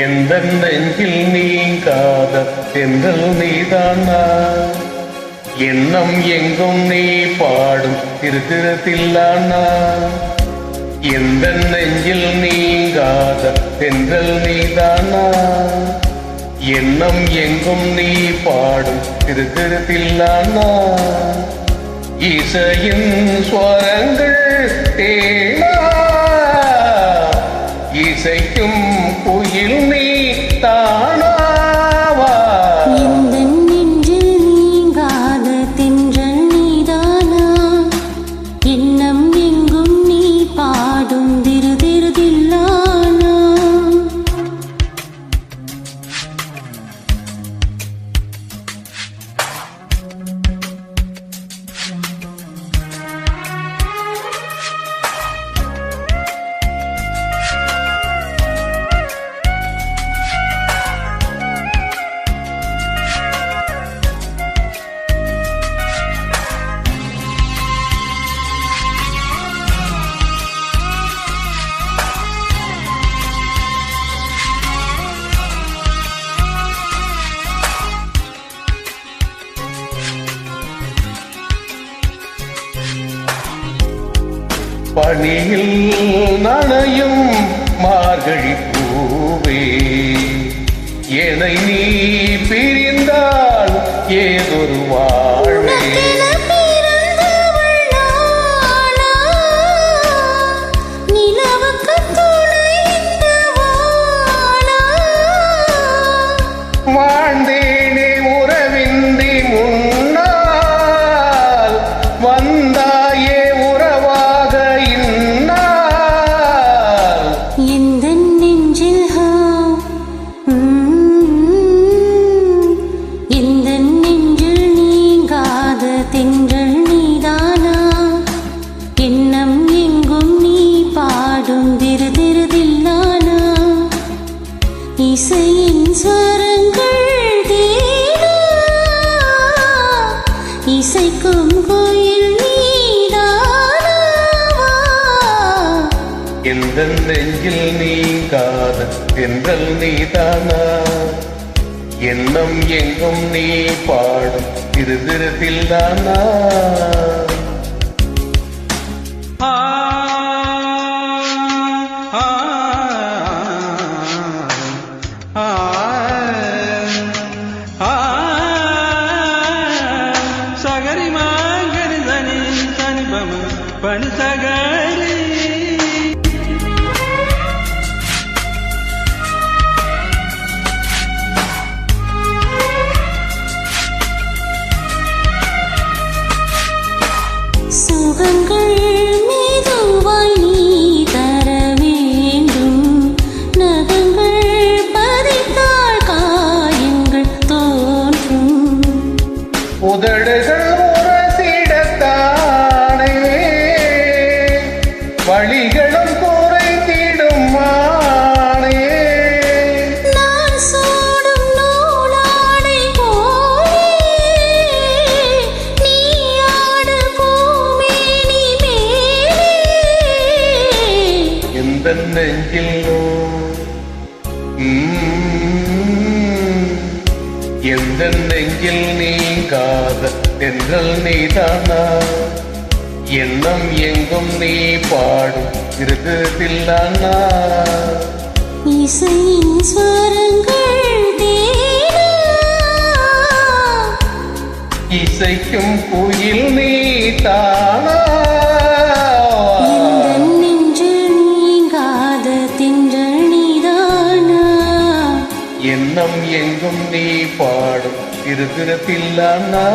எந்த நெஞ்சில் நீங்காத தென்றல் நீதானா, எண்ணம் எங்கும் நீ பாடும் திருத்திரத்தில்லானா. எந்த நெஞ்சில் நீங்காத தென்றல் நீதானா, எண்ணம் எங்கும் நீ பாடும் திருத்திரத்தில்லானா. இசையின் ஸ்வரங்கள் தேனா, இசைக்கும் குயில் நீ தானாவா. இந்த நெஞ்சில் நீங்காத தென்றல் நீதானா, எண்ணம் எங்கும் நீ பாடும் திருதிருதில்லானா. பணியில் நனையும் மார்கழி பூவே, என்னை நீ பிரிந்தால் ஏதொரு வாழ்வே. வாழ்ந்தேனே உறவின்றி முன்னால், வந்தாயே உறவாக இந்நாள். இந்த நெஞ்சில் இந்த நெஞ்சில் நீங்காத தென்றல் நீதானா, எண்ணம் எங்கும் நீ பாடும் திருதிருதில்லானா. இசையின் ஸ்வரங்கள் தேனா, இசைக்கும் கோயில் நீதானா. எந்த நெஞ்சில் நீங்காத தென்றல் நீதானா, எண்ணம் எங்கும் நீ பாடும் திருதிருதில்லானா. சகரி மாங்கரி தனி தனி பம பனி சகரி. சுகங்கள் மெதுவாய் நீ தர வேண்டும், நகங்கள் பதித்தால் காயங்கள் தோன்றும். உதடுகள் உரசிடத்தானே, வழிகளும் குறைத்திடும் மானே. நான் சூடும் நூலாடை போலே, நீ ஆடு பூமேனி மேலே. எந்த நெஞ்சில் எந்த நெஞ்சில் நீங்காத தென்றல் நீதானா, எண்ணம் எங்கும் நீ பாடும் திருதில்லானா. இசையின் ஸ்வரங்கள் தேனா, இசைக்கும் குயில் நீ தானா. இந்த நெஞ்சில் நீங்காத தென்றல் நீதானா, எண்ணம் எங்கும் நீ பாடும் திருதில்லானா.